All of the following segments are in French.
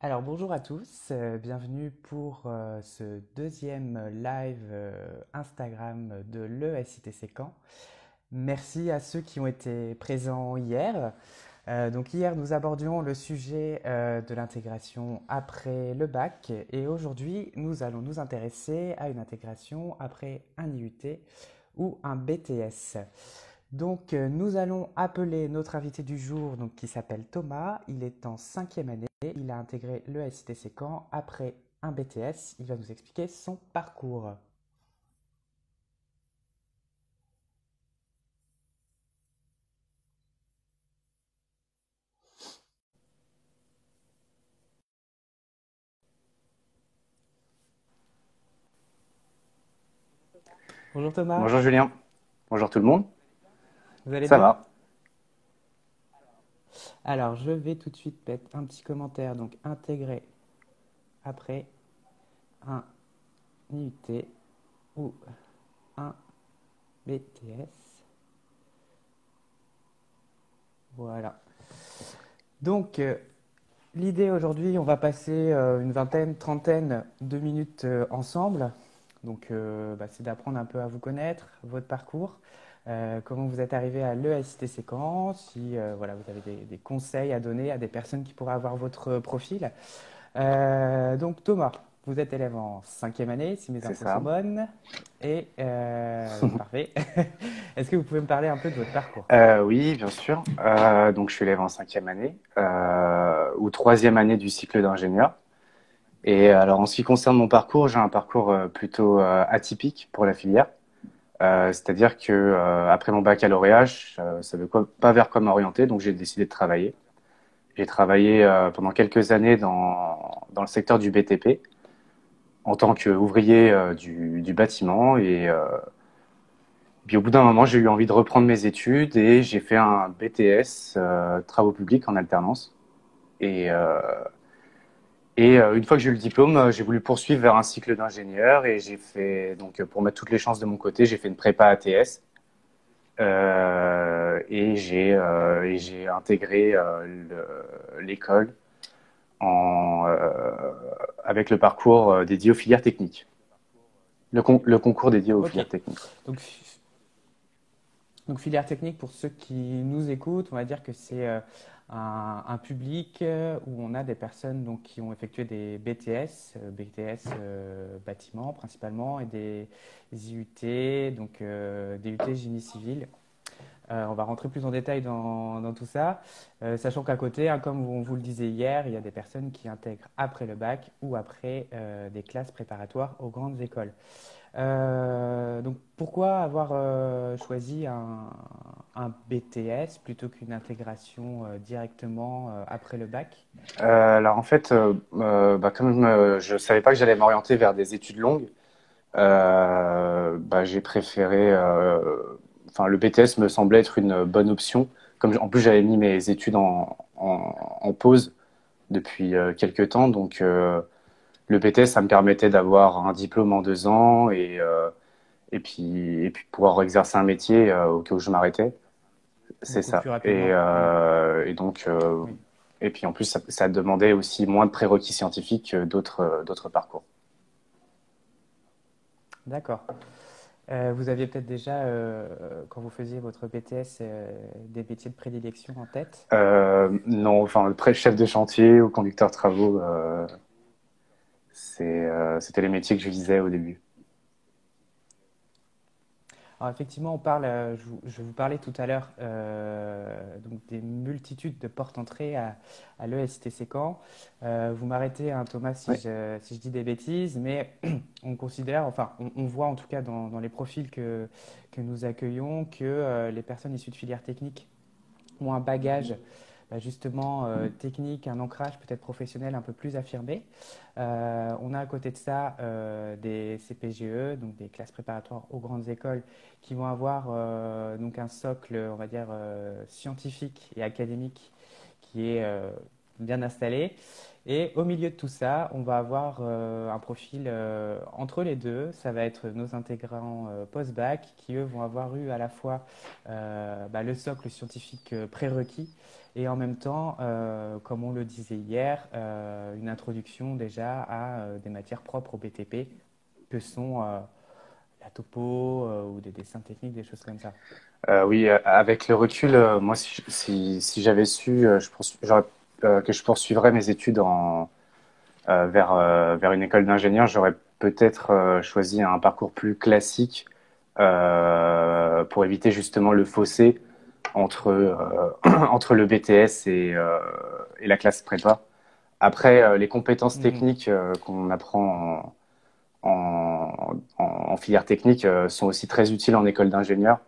Alors bonjour à tous, bienvenue pour ce deuxième live Instagram de l'ESITC Caen. Merci à ceux qui ont été présents hier. Donc hier nous abordions le sujet de l'intégration après le bac et aujourd'hui nous allons nous intéresser à une intégration après un IUT ou un BTS. Donc, nous allons appeler notre invité du jour, donc, qui s'appelle Thomas. Il est en cinquième année. Il a intégré le SITC Caen après un BTS. Il va nous expliquer son parcours. Bonjour Thomas, Bonjour Julien, bonjour tout le monde, vous allez ça bien? va? Alors, je vais tout de suite mettre un petit commentaire. Donc, intégré après un IUT ou un BTS. Voilà. Donc, l'idée aujourd'hui, on va passer une vingtaine, trentaine de minutes ensemble. Donc, c'est d'apprendre un peu à vous connaître, votre parcours, comment vous êtes arrivé à l'ESTC Caen, si voilà, vous avez des conseils à donner à des personnes qui pourraient avoir votre profil. Donc, Thomas, vous êtes élève en cinquième année, si mes C'est infos sont ça. bonnes. Et parfait. Est-ce que vous pouvez me parler un peu de votre parcours? Oui, bien sûr. Donc je suis élève en cinquième année ou troisième année du cycle d'ingénieur. Et alors en ce qui concerne mon parcours, j'ai un parcours plutôt atypique pour la filière. C'est-à-dire que après mon baccalauréat, je savais pas vers quoi m'orienter, donc j'ai décidé de travailler. J'ai travaillé pendant quelques années dans le secteur du BTP en tant qu'ouvrier du bâtiment et puis au bout d'un moment, j'ai eu envie de reprendre mes études et j'ai fait un BTS travaux publics en alternance. Et, euh, une fois que j'ai eu le diplôme, j'ai voulu poursuivre vers un cycle d'ingénieur et j'ai fait donc pour mettre toutes les chances de mon côté, j'ai fait une prépa ATS et j'ai intégré l'école en avec le parcours dédié aux filières techniques, le concours dédié aux Ok. filières techniques. Donc, Donc filière technique, pour ceux qui nous écoutent, on va dire que c'est un public où on a des personnes donc, qui ont effectué des BTS bâtiment principalement, et des IUT, donc des UT génie civil. On va rentrer plus en détail dans tout ça, sachant qu'à côté, hein, comme on vous le disait hier, il y a des personnes qui intègrent après le bac ou après des classes préparatoires aux grandes écoles. Donc pourquoi avoir choisi un BTS plutôt qu'une intégration directement après le bac? Alors en fait, comme je savais pas que j'allais m'orienter vers des études longues, j'ai préféré. Enfin, le BTS me semblait être une bonne option. En plus j'avais mis mes études en pause depuis quelques temps, donc le BTS ça me permettait d'avoir un diplôme en 2 ans et puis pouvoir exercer un métier au cas où je m'arrêtais. C'est Beaucoup ça. plus rapidement. Hmm. Et donc, Oui, et puis en plus, ça demandait aussi moins de prérequis scientifiques que d'autres parcours. d'accord. Vous aviez peut-être déjà, quand vous faisiez votre BTS, des métiers de prédilection en tête? Non, enfin, le chef de chantier ou conducteur de travaux, c'était les métiers que je visais au début. Alors effectivement, on parle, je vous parlais tout à l'heure donc des multitudes de portes-entrées à l'ESTC Caen. Vous m'arrêtez, hein, Thomas, Oui. si je dis des bêtises, mais on considère, enfin, on voit en tout cas dans les profils que nous accueillons que les personnes issues de filières techniques ont un bagage justement technique, un ancrage peut-être professionnel un peu plus affirmé. On a à côté de ça des CPGE, donc des classes préparatoires aux grandes écoles, qui vont avoir donc un socle, on va dire, scientifique et académique qui est bien installé. Et au milieu de tout ça, on va avoir un profil entre les deux. Ça va être nos intégrants post-bac qui, eux, vont avoir eu à la fois le socle scientifique prérequis et en même temps, comme on le disait hier, une introduction déjà à des matières propres au BTP que sont la topo ou des dessins techniques, des choses comme ça. Oui, avec le recul, moi, si j'avais su, que je poursuivrais mes études vers une école d'ingénieur, j'aurais peut-être choisi un parcours plus classique pour éviter justement le fossé entre le BTS et la classe prépa. Après, les compétences Mhm. techniques qu'on apprend en filière technique sont aussi très utiles en école d'ingénieur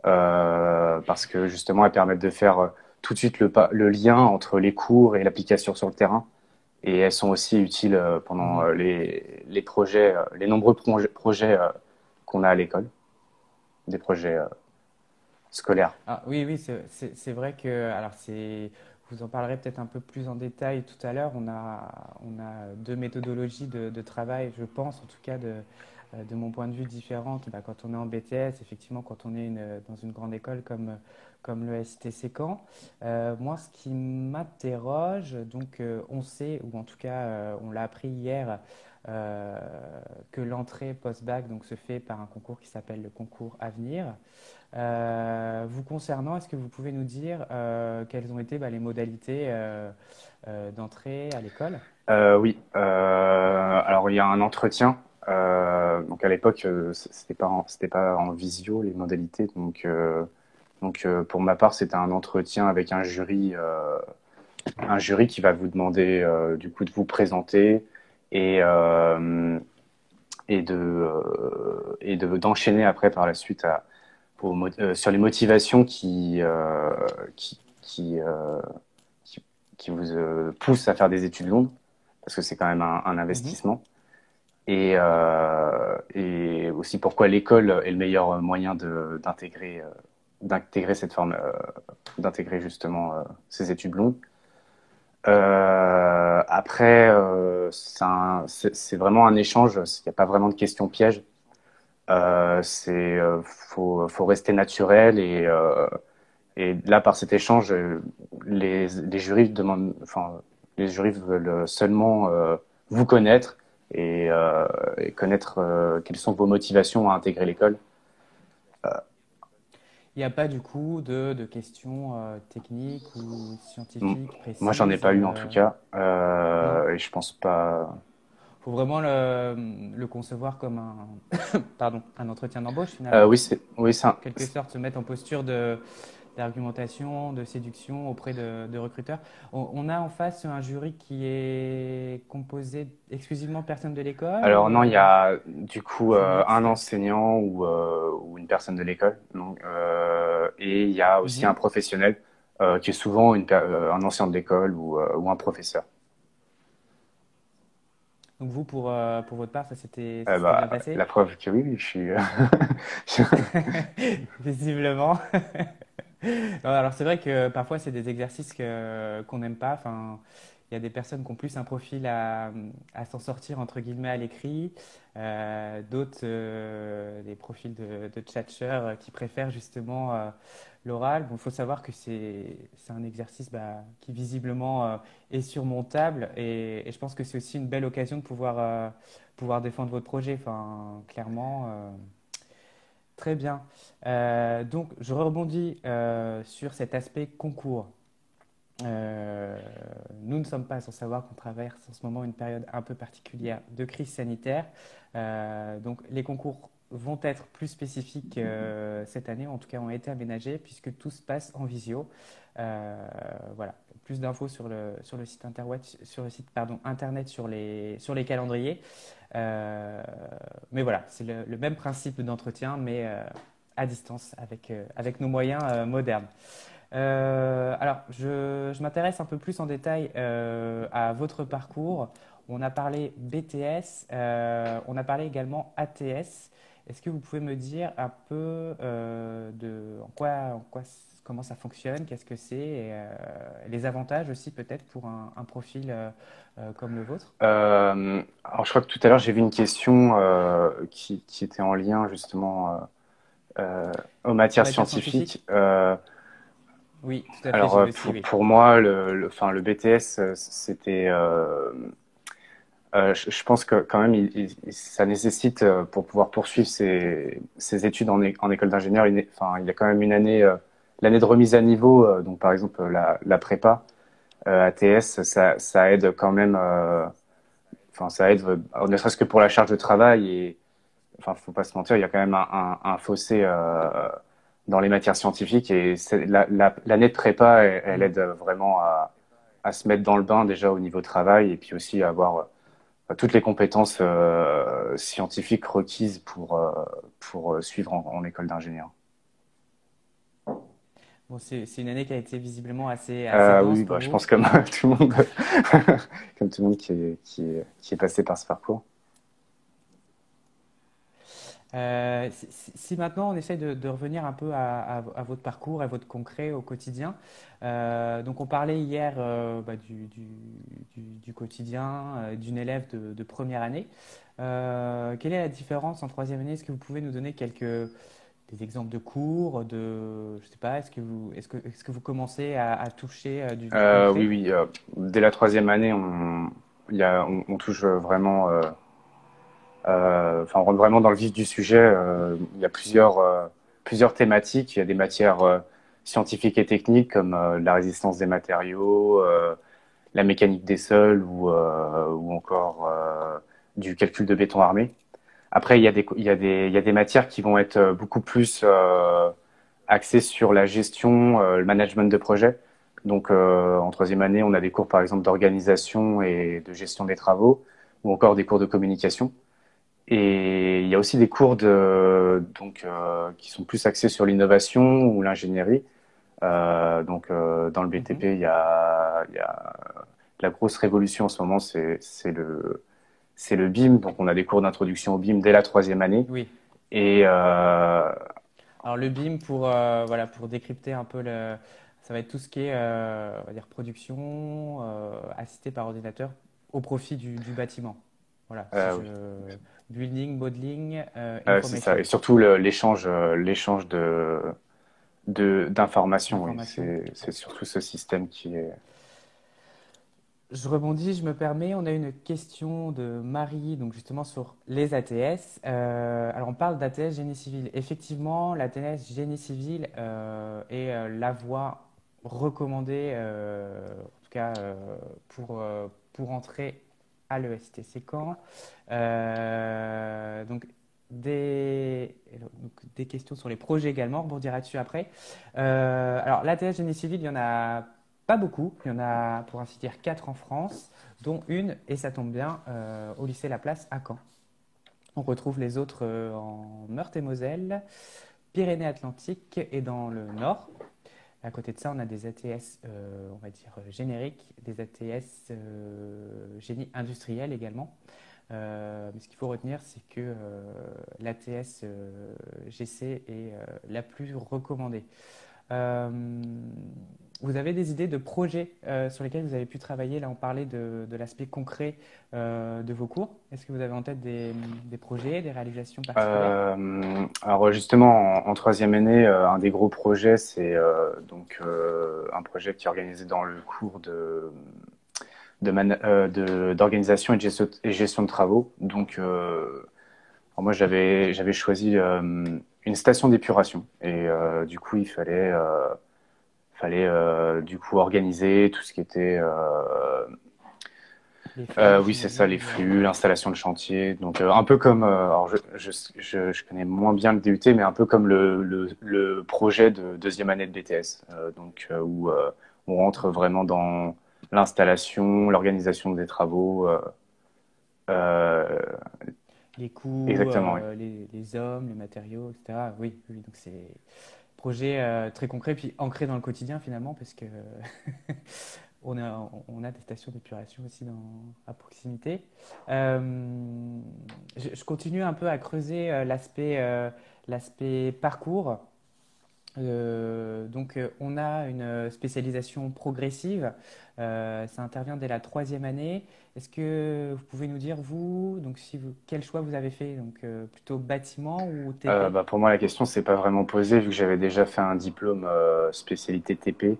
parce que justement elles permettent de faire tout de suite le lien entre les cours et l'application sur le terrain. Et elles sont aussi utiles pendant Mhm. les projets, les nombreux projets qu'on a à l'école, des projets scolaires. Ah, oui, oui, c'est vrai que, alors vous en parlerez peut-être un peu plus en détail tout à l'heure. On a deux méthodologies de travail, je pense, en tout cas de mon point de vue différentes. Bah, quand on est en BTS, effectivement, quand on est dans une grande école comme le STC Caen. Moi, ce qui m'interroge, donc on sait, ou en tout cas on l'a appris hier, euh, que l'entrée post-bac donc, se fait par un concours qui s'appelle le concours Avenir. Vous concernant, est-ce que vous pouvez nous dire quelles ont été les modalités d'entrée à l'école? Oui, alors il y a un entretien. Donc à l'époque, c'était pas en visio les modalités. Donc pour ma part, c'était un entretien avec un jury qui va vous demander du coup de vous présenter et d'enchaîner après par la suite sur les motivations qui, qui, qui vous poussent à faire des études longues parce que c'est quand même un Mhm. investissement et aussi pourquoi l'école est le meilleur moyen d'intégrer cette forme d'intégrer justement ces études longues. Après, c'est vraiment un échange. Il n'y a pas vraiment de questions pièges. Faut rester naturel et là par cet échange, les jurys demandent, enfin, les jurys veulent seulement vous connaître et connaître quelles sont vos motivations à intégrer l'école. Il n'y a pas du coup de questions techniques ou M- scientifiques Moi, j'en ai précises. pas eu en tout cas, Non? et je pense pas. Il faut vraiment le concevoir comme pardon, un entretien d'embauche finalement. Oui, c'est En quelque sorte, se mettre en posture d'argumentation, de séduction auprès de recruteurs. On a en face un jury qui est composé exclusivement de personnes de l'école alors ou non, il y a du coup c'est un mixte? enseignant ou une personne de l'école, donc, et il y a aussi un Mhm. professionnel qui est souvent un ancien de l'école ou un professeur. Donc vous, pour votre part, ça s'était bien La passé? preuve que oui, je suis. Visiblement. Non, alors c'est vrai que parfois c'est des exercices qu'on n'aime pas. Enfin, il y a des personnes qui ont plus un profil à s'en sortir entre guillemets à l'écrit, d'autres des profils de tchatcheurs qui préfèrent justement l'oral. Bon, il faut savoir que c'est un exercice qui visiblement est surmontable et je pense que c'est aussi une belle occasion de pouvoir défendre votre projet. Enfin, clairement. Très bien. Donc, je rebondis sur cet aspect concours. Euh, Nous ne sommes pas sans savoir qu'on traverse en ce moment une période un peu particulière de crise sanitaire. Donc, les concours vont être plus spécifiques cette année, en tout cas ont été aménagés puisque tout se passe en visio. Voilà. Plus d'infos sur le site internet, pardon, internet sur les calendriers. Euh, mais voilà, c'est le même principe d'entretien, mais à distance avec nos moyens modernes. Alors, je m'intéresse un peu plus en détail à votre parcours. On a parlé BTS, on a parlé également ATS. Est-ce que vous pouvez me dire un peu comment ça fonctionne, qu'est-ce que c'est, et les avantages aussi peut-être pour un profil comme le vôtre. Alors, je crois que tout à l'heure, j'ai vu une question qui était en lien justement aux En matières matière scientifique? scientifiques. Oui, tout à fait, Alors, j'ai vu aussi, oui. pour moi, enfin, le BTS, c'était. Je pense que quand même, ça nécessite, pour pouvoir poursuivre ses études en école d'ingénieur, enfin, il y a quand même une année, l'année de remise à niveau. Donc, par exemple, la prépa, ATS, ça aide quand même. Enfin, ça aide, ne serait-ce que pour la charge de travail. Et enfin, faut pas se mentir, il y a quand même un fossé dans les matières scientifiques. Et l'année de prépa, elle Mm. aide vraiment à se mettre dans le bain déjà au niveau travail et puis aussi à avoir toutes les compétences scientifiques requises pour suivre en école d'ingénieur. Bon, c'est une année qui a été visiblement assez dense Oui, pour bah, je vous. pense comme tout le monde, comme tout le monde qui est passé par ce parcours. Si maintenant on essaye de revenir un peu à votre parcours, à votre concret au quotidien, donc on parlait hier bah, du quotidien d'une élève de première année. Quelle est la différence en troisième année? Est-ce que vous pouvez nous donner des exemples de cours, je sais pas, est-ce que vous commencez à toucher du Oui, concret? oui. Dès la troisième année, on touche vraiment. Enfin, on rentre vraiment dans le vif du sujet. Il y a plusieurs thématiques. Il y a des matières scientifiques et techniques comme la résistance des matériaux, la mécanique des sols ou encore du calcul de béton armé. Après, il y a des matières qui vont être beaucoup plus axées sur la gestion, le management de projet. Donc, en troisième année, on a des cours, par exemple, d'organisation et de gestion des travaux, ou encore des cours de communication. Et il y a aussi des cours qui sont plus axés sur l'innovation ou l'ingénierie. Dans le Mhm. BTP, il y a la grosse révolution en ce moment, c'est le BIM. Donc, on a des cours d'introduction au BIM dès la troisième année. Oui. Et Alors le BIM voilà, pour décrypter un peu ça va être tout ce qui est on va dire production assistée par ordinateur au profit du bâtiment. Voilà, si je oui, building, modeling, c'est ça. information, Et surtout l'échange d'informations. Oui, d'information. c'est surtout ce système qui est. Je rebondis, je me permets. On a une question de Marie, donc justement sur les ATS. Alors on parle d'ATS génie civil. Effectivement, l'ATS génie civil est la voie recommandée, en tout cas pour entrer à l'EST. C'est quand? Donc des questions sur les projets également. On rebondira dessus après. Alors l'ATS génie civil, il y en a pas beaucoup, il y en a pour ainsi dire 4 en France, dont une, et ça tombe bien, au lycée Laplace à Caen. On retrouve les autres en Meurthe-et-Moselle, Pyrénées-Atlantiques et dans le Nord. À côté de ça, on a des ATS, on va dire génériques, des ATS génie industriel également. Mais ce qu'il faut retenir, c'est que l'ATS GC est la plus recommandée. Euh, Vous avez des idées de projets sur lesquels vous avez pu travailler? Là, on parlait de l'aspect concret de vos cours. Est-ce que vous avez en tête des projets, des réalisations particulières? Alors justement, en troisième année, un des gros projets, c'est un projet qui est organisé dans le cours d'organisation et gestion de travaux. Alors moi, j'avais choisi une station d'épuration et du coup, il fallait du coup organiser tout ce qui était Les flux, oui, c'est ça, les j'imagine. flux, l'installation de chantier. Donc, un peu comme, alors je connais moins bien le DUT, mais un peu comme le projet de deuxième année de BTS, où on rentre vraiment dans l'installation, l'organisation des travaux. Euh, Les coûts, exactement, oui. les hommes, les matériaux, etc. Oui, oui, donc c'est projet très concret, puis ancré dans le quotidien finalement, parce que on a des stations d'épuration aussi à proximité. Euh, je continue un peu à creuser l'aspect parcours. On a une spécialisation progressive. Ça intervient dès la troisième année. Est-ce que vous pouvez nous dire, vous, donc si vous, quel choix vous avez fait? Donc, plutôt bâtiment ou TP? Bah, pour moi, la question s'est pas vraiment posée vu que j'avais déjà fait un diplôme spécialité TP.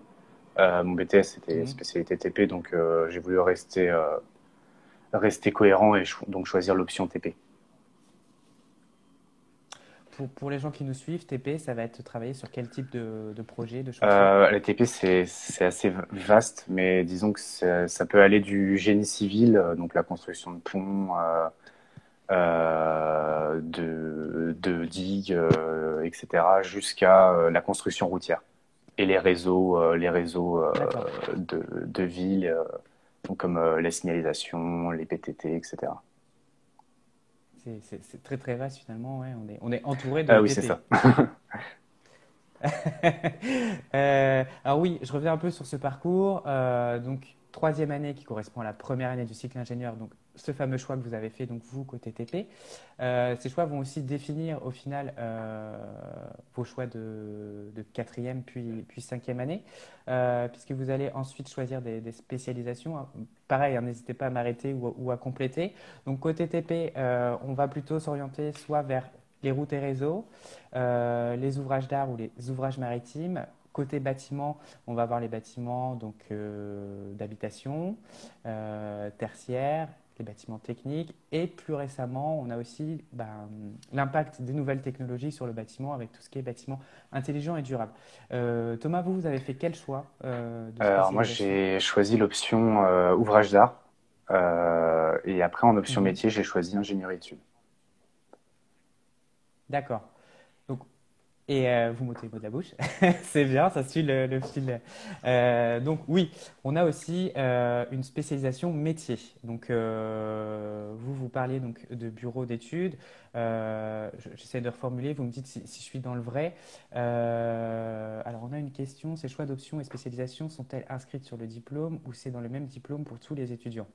Mon BTS était Mhm. spécialité TP, donc j'ai voulu rester cohérent et donc choisir l'option TP. Pour les gens qui nous suivent, TP, ça va être travailler sur quel type de projet, de chantier? La TP, c'est assez vaste, mais disons que ça peut aller du génie civil, donc la construction de ponts, de digues, etc., jusqu'à la construction routière et les réseaux D'accord. de villes, donc comme les signalisations, les PTT, etc. C'est très très vaste finalement. Ouais. On est entouré de Oui, c'est ça. TP. Alors oui, je reviens un peu sur ce parcours. Donc, troisième année qui correspond à la première année du cycle ingénieur. Donc, ce fameux choix que vous avez fait, donc vous, côté TP. Ces choix vont aussi définir au final vos choix de quatrième puis cinquième année, puisque vous allez ensuite choisir des spécialisations. Pareil, hein, n'hésitez pas à m'arrêter ou à compléter. Donc, côté TP, on va plutôt s'orienter soit vers les routes et réseaux, les ouvrages d'art ou les ouvrages maritimes. Côté bâtiment, on va avoir les bâtiments d'habitation, tertiaires, les bâtiments techniques. Et plus récemment, on a aussi l'impact des nouvelles technologies sur le bâtiment avec tout ce qui est bâtiment intelligent et durable. Thomas, vous avez fait quel choix de Alors moi, spécialisation? j'ai choisi l'option ouvrage d'art. Et après, en option Mhm. métier, j'ai choisi ingénierie études. D'accord. Donc, vous m'ôtez le mot de la bouche. C'est bien, ça suit le fil. Donc oui, on a aussi une spécialisation métier. Donc vous parliez donc de bureau d'études. J'essaie de reformuler. Vous me dites si je suis dans le vrai. Alors on a une question. Ces choix d'options et spécialisations sont-elles inscrites sur le diplôme ou c'est dans le même diplôme pour tous les étudiants?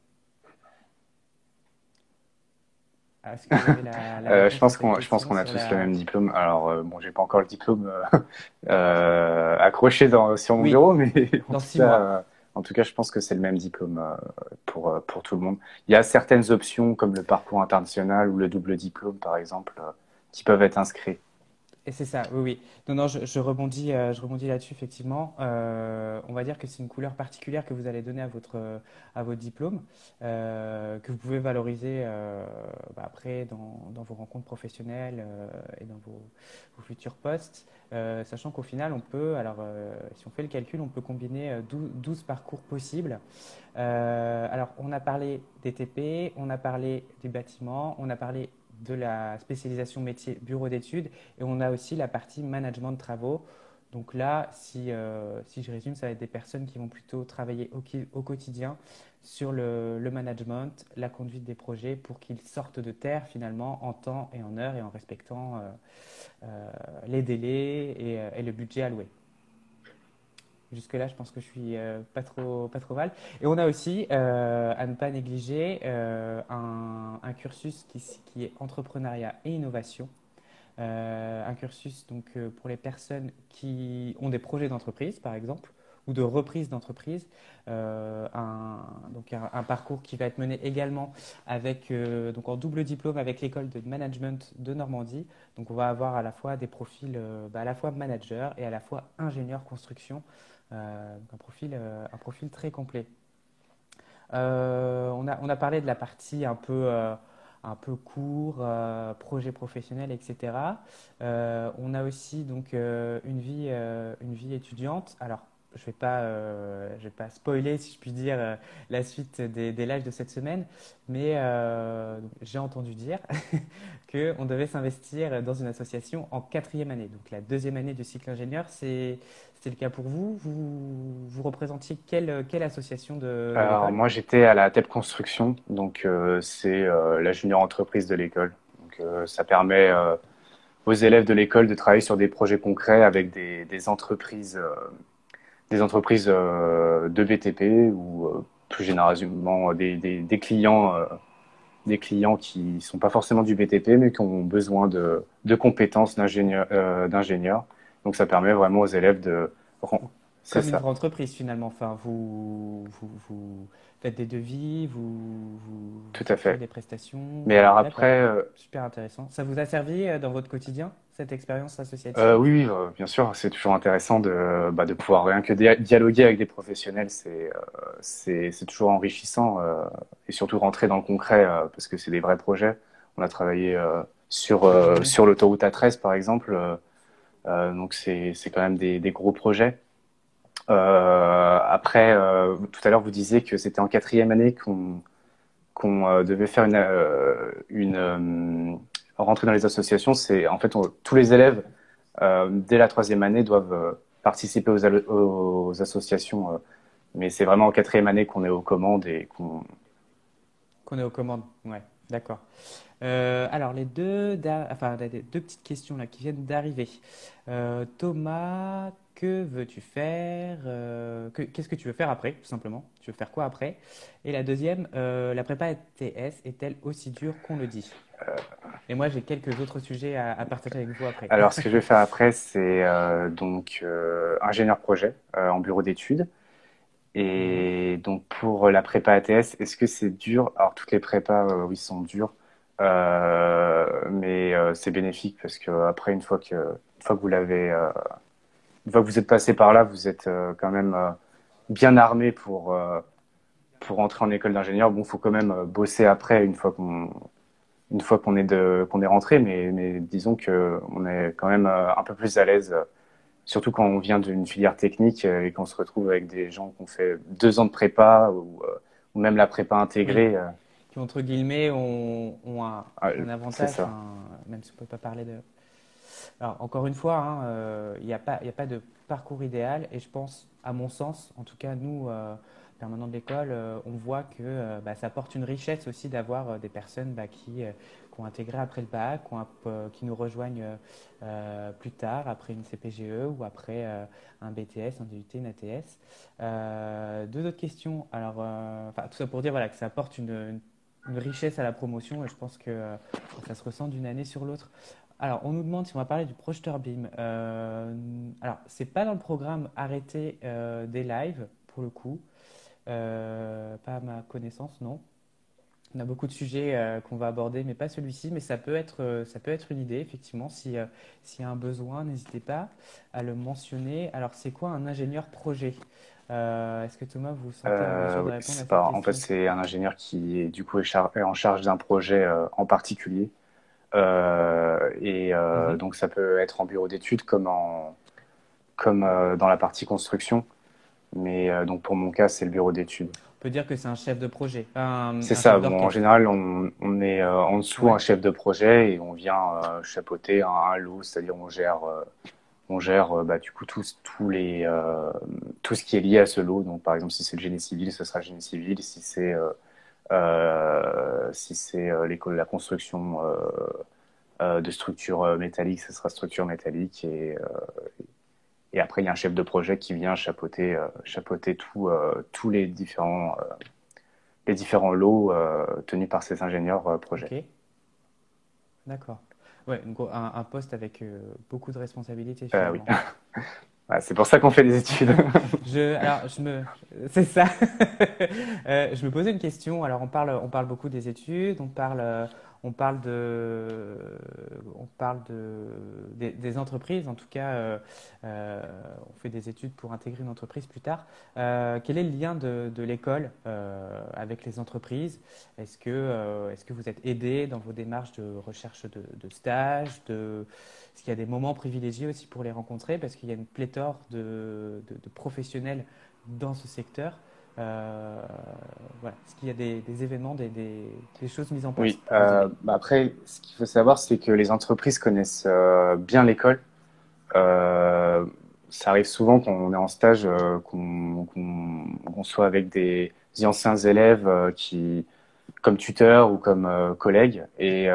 Est-ce que vous avez la réponse à cette Je pense question qu'on a sur tous le même la... diplôme. Alors bon, j'ai pas encore le diplôme accroché sur mon Oui, bureau, mais dans 6 mois. en tout cas, je pense que c'est le même diplôme pour tout le monde. Il y a certaines options comme le parcours international ou le double diplôme, par exemple, qui peuvent être inscrits. Et c'est ça, oui, oui. Non, non, je rebondis là-dessus, effectivement. On va dire que c'est une couleur particulière que vous allez donner à votre diplôme, que vous pouvez valoriser après dans vos rencontres professionnelles et dans vos futurs postes, sachant qu'au final, on peut, alors si on fait le calcul, on peut combiner 12 parcours possibles. Alors, on a parlé des TP, on a parlé du bâtiment, on a parlé de la spécialisation métier bureau d'études et on a aussi la partie management de travaux. Donc là, si je résume, ça va être des personnes qui vont plutôt travailler au quotidien sur le management, la conduite des projets pour qu'ils sortent de terre finalement en temps et en heure et en respectant les délais et le budget alloué. Jusque-là, je pense que je suis pas trop mal. Et on a aussi, à ne pas négliger, un cursus qui est entrepreneuriat et innovation. Un cursus donc, pour les personnes qui ont des projets d'entreprise, par exemple, ou de reprise d'entreprise. Un parcours qui va être mené également donc en double diplôme avec l'école de management de Normandie. Donc on va avoir à la fois des profils à la fois manager et à la fois ingénieur construction. Donc un profil très complet. On a parlé de la partie un peu court, projet professionnel, etc. On a aussi donc une vie étudiante. Alors, je vais pas spoiler, si je puis dire, la suite des lives de cette semaine, mais donc, j'ai entendu dire qu'on devait s'investir dans une association en quatrième année. Donc, la deuxième année du cycle ingénieur, c'est le cas pour vous. Vous représentiez quelle association de Alors l'école? moi, j'étais à la TEP Construction, donc c'est la junior entreprise de l'école. Donc ça permet aux élèves de l'école de travailler sur des projets concrets avec des entreprises de BTP ou plus généralement des clients qui sont pas forcément du BTP mais qui ont besoin de compétences d'ingénieurs Donc ça permet vraiment aux élèves de... C'est Comme une ça, vraie entreprise finalement. Enfin, vous faites des devis, vous tout à facturez fait. des prestations. Mais alors D'accord, après, super intéressant. Ça vous a servi dans votre quotidien, cette expérience associative? oui, oui, bien sûr, c'est toujours intéressant de pouvoir rien que dialoguer avec des professionnels, c'est toujours enrichissant et surtout rentrer dans le concret parce que c'est des vrais projets. On a travaillé Mhm. sur l'autoroute A13 par exemple, donc c'est quand même des gros projets. Après, tout à l'heure vous disiez que c'était en quatrième année qu'on devait faire rentrer dans les associations. C'est en fait tous les élèves dès la troisième année doivent participer aux associations, mais c'est vraiment en quatrième année qu'on est aux commandes et qu'on... Qu'on est aux commandes. Ouais, d'accord. Alors, enfin, les deux petites questions là qui viennent d'arriver. Thomas, que veux-tu faire? Qu'est-ce que tu veux faire après, tout simplement? Tu veux faire quoi après? Et la deuxième, la prépa TS est-elle aussi dure qu'on le dit? Et moi, j'ai quelques autres sujets à partager avec vous après. Alors, ce que je vais faire après, c'est ingénieur projet en bureau d'études. Mhm. Et donc, pour la prépa ATS, est-ce que c'est dur? Alors, toutes les prépas, oui, sont dures. Mais c'est bénéfique parce que après, une fois que vous l'avez, une fois que vous êtes passé par là, vous êtes quand même bien armé pour entrer en école d'ingénieur. Bon, faut quand même bosser après une fois qu'on est rentré, mais disons que on est quand même un peu plus à l'aise, surtout quand on vient d'une filière technique et qu'on se retrouve avec des gens qui ont fait 2 ans de prépa ou même la prépa Oui, intégrée. qui entre guillemets ont un C'est avantage, ça. enfin, même si on peut pas parler de. Alors, encore une fois, hein, il y a pas de parcours idéal et je pense, à mon sens, en tout cas, nous, permanents de l'école, on voit que bah, ça apporte une richesse aussi d'avoir des personnes bah, qui ont intégré après le bac, qui nous rejoignent plus tard, après une CPGE ou après un BTS, un DUT, une ATS. Deux autres questions. Alors, enfin, tout ça pour dire voilà, que ça apporte une richesse à la promotion et je pense que ça se ressent d'une année sur l'autre. Alors, on nous demande si on va parler du projeteur BIM. Alors, c'est pas dans le programme arrêté des lives, pour le coup. Pas à ma connaissance, non. On a beaucoup de sujets qu'on va aborder, mais pas celui-ci. Mais ça peut être une idée, effectivement. Si, s'il y a un besoin, n'hésitez pas à le mentionner. Alors, c'est quoi un ingénieur projet? Est-ce que Thomas, vous vous sentez en mesure de Oui, répondre à cette en fait, question? c'est un ingénieur qui est du coup est en charge d'un projet en particulier. Mhm. Donc ça peut être en bureau d'études comme dans la partie construction. Mais donc pour mon cas, c'est le bureau d'études. On peut dire que c'est un chef de projet, C'est un ça. chef Bon, en d'orchestre. général, on est en dessous un Ouais. chef de projet et on vient chapeauter un lot, c'est-à-dire on gère du coup tout ce qui est lié à ce lot. Donc par exemple, si c'est le génie civil, ce sera le génie civil. Si c'est la construction de structures métalliques, ce sera structure métallique et après il y a un chef de projet qui vient chapeauter tous les différents lots tenus par ces ingénieurs projets. Ok. D'accord. Ouais, un poste avec beaucoup de responsabilités Oui. finalement. Ouais, c'est pour ça qu'on fait des études. Alors, c'est ça. Je me posais une question. Alors, on parle beaucoup des études, on parle des entreprises. En tout cas, on fait des études pour intégrer une entreprise plus tard. Quel est le lien de l'école avec les entreprises? Est-ce que vous êtes aidé dans vos démarches de recherche de stage, est-ce qu'il y a des moments privilégiés aussi pour les rencontrer? Parce qu'il y a une pléthore de professionnels dans ce secteur. Euh, voilà. Est-ce qu'il y a des événements, des choses mises en place Oui. pour vous aider? Après, ce qu'il faut savoir, c'est que les entreprises connaissent bien l'école. Euh, Ça arrive souvent quand on est en stage qu'on soit avec des anciens élèves comme tuteurs ou comme collègues. Et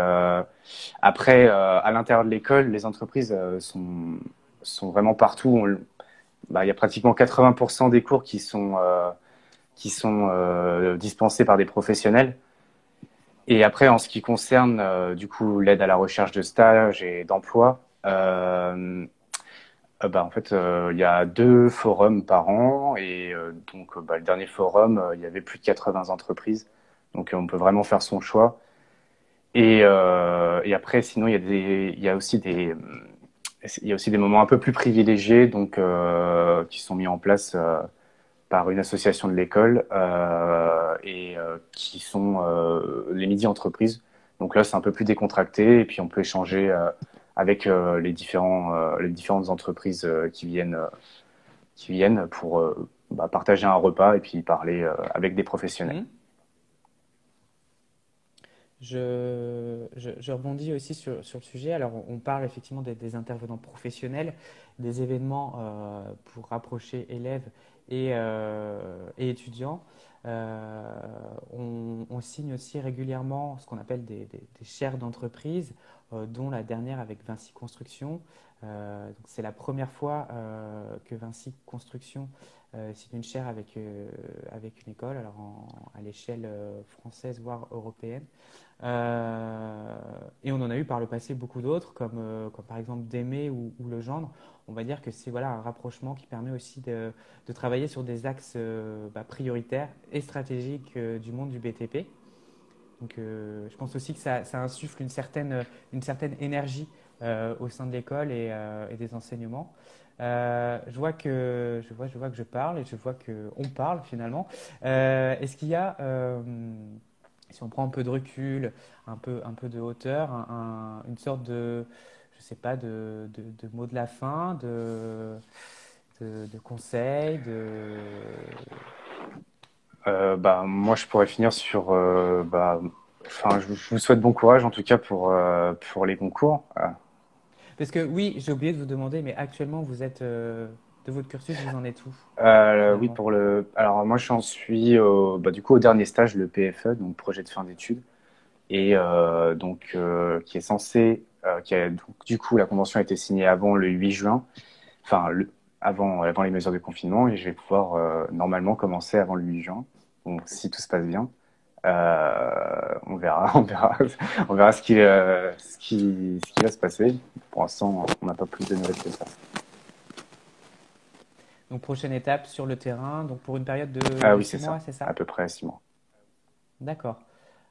après, à l'intérieur de l'école, les entreprises sont vraiment partout. Il y a pratiquement 80% des cours qui sont dispensés par des professionnels. Et après, en ce qui concerne du coup l'aide à la recherche de stage et d'emploi, En fait, il y a 2 forums par an et le dernier forum, il y avait plus de 80 entreprises. Donc, on peut vraiment faire son choix. Et après, sinon, il y a aussi des moments un peu plus privilégiés, qui sont mis en place par une association de l'école qui sont les midi entreprises. Donc là, c'est un peu plus décontracté et puis on peut échanger avec les différentes entreprises qui viennent pour partager un repas et puis parler avec des professionnels. Mhm. Je rebondis aussi sur le sujet. Alors, on parle effectivement des intervenants professionnels, des événements pour rapprocher élèves et étudiants. On signe aussi régulièrement ce qu'on appelle des chaires d'entreprise, dont la dernière avec Vinci Construction. Donc c'est la première fois que Vinci Construction signe une chaire avec une école, alors à l'échelle française, voire européenne. Et on en a eu par le passé beaucoup d'autres, comme par exemple Démé ou Legendre. On va dire que c'est voilà, un rapprochement qui permet aussi de travailler sur des axes prioritaires et stratégiques du monde du BTP. Donc, je pense aussi que ça insuffle une certaine énergie au sein de l'école et des enseignements. Je vois que je parle et je vois qu'on parle finalement. Est-ce qu'il y a, si on prend un peu de recul, un peu de hauteur, une sorte de, je sais pas, de mot de la fin, de conseil, Moi, je pourrais finir sur, je vous souhaite bon courage en tout cas pour les concours. Parce que oui, j'ai oublié de vous demander, mais actuellement, vous êtes de votre cursus, vous en êtes où Oui, finalement? alors moi, j'en suis du coup au dernier stage, le PFE, donc projet de fin d'études, et qui est donc, du coup, la convention a été signée avant le 8 juin, enfin avant les mesures de confinement, et je vais pouvoir normalement commencer avant le 8 juin, donc si tout se passe bien. On verra, on verra ce qui va se passer. Pour l'instant, on n'a pas plus de nouvelles que ça. Donc, prochaine étape sur le terrain, donc pour une période Ah de oui, six c'est mois, ça, c'est à ça? peu près 6 mois. D'accord.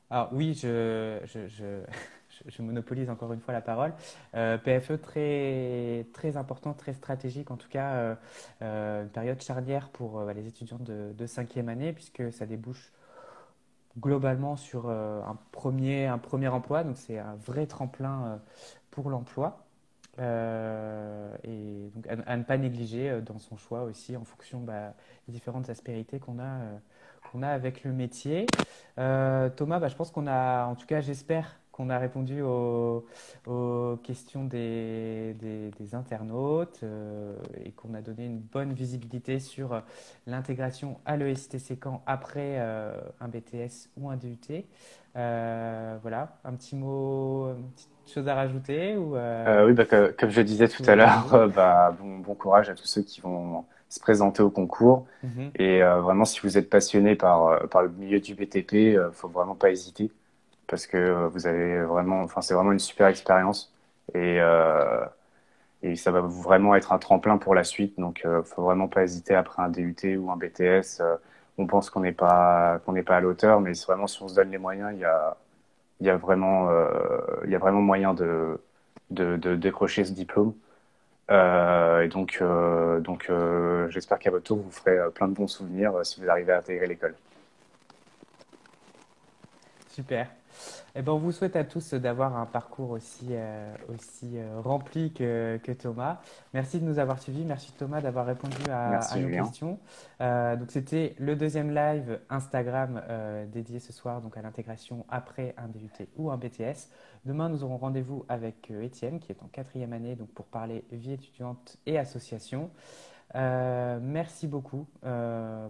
Alors oui, je monopolise encore une fois la parole. PFE très, très important, très stratégique, en tout cas une période charnière pour les étudiants de cinquième année, puisque ça débouche globalement sur un premier emploi, donc c'est un vrai tremplin pour l'emploi. Et donc à ne pas négliger dans son choix aussi en fonction des différentes aspérités qu'on a avec le métier. Thomas, je pense qu'on a, en tout cas j'espère qu'on a répondu aux questions des internautes et qu'on a donné une bonne visibilité sur l'intégration à l'ESTC Caen après un BTS ou un DUT. Voilà, un petit mot, une petite chose à rajouter ou Oui, comme je le disais tout tout à est bon. l'heure, bon courage à tous ceux qui vont se présenter au concours. Mhm. Et vraiment, si vous êtes passionné par le milieu du BTP, faut vraiment pas hésiter parce que vous avez vraiment, enfin, c'est vraiment une super expérience et, euh, et ça va vraiment être un tremplin pour la suite. Donc, faut vraiment pas hésiter après un DUT ou un BTS. On pense qu'on n'est pas à l'auteur, mais c'est vraiment si on se donne les moyens, il y a vraiment moyen de décrocher ce diplôme. J'espère qu'à votre tour, vous ferez plein de bons souvenirs si vous arrivez à intégrer l'école. Super. Eh ben, on vous souhaite à tous d'avoir un parcours aussi rempli que Thomas. Merci de nous avoir suivis. Merci Thomas d'avoir répondu à Merci nos Julien. questions. Donc c'était le deuxième live Instagram dédié ce soir donc à l'intégration après un DUT ou un BTS. Demain, nous aurons rendez-vous avec Étienne qui est en quatrième année donc pour parler vie étudiante et association. Merci beaucoup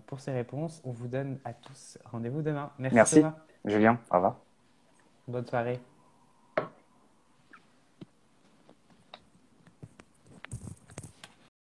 pour ces réponses. On vous donne à tous rendez-vous demain. Merci Merci Thomas. Julien. Au revoir. Bonne soirée.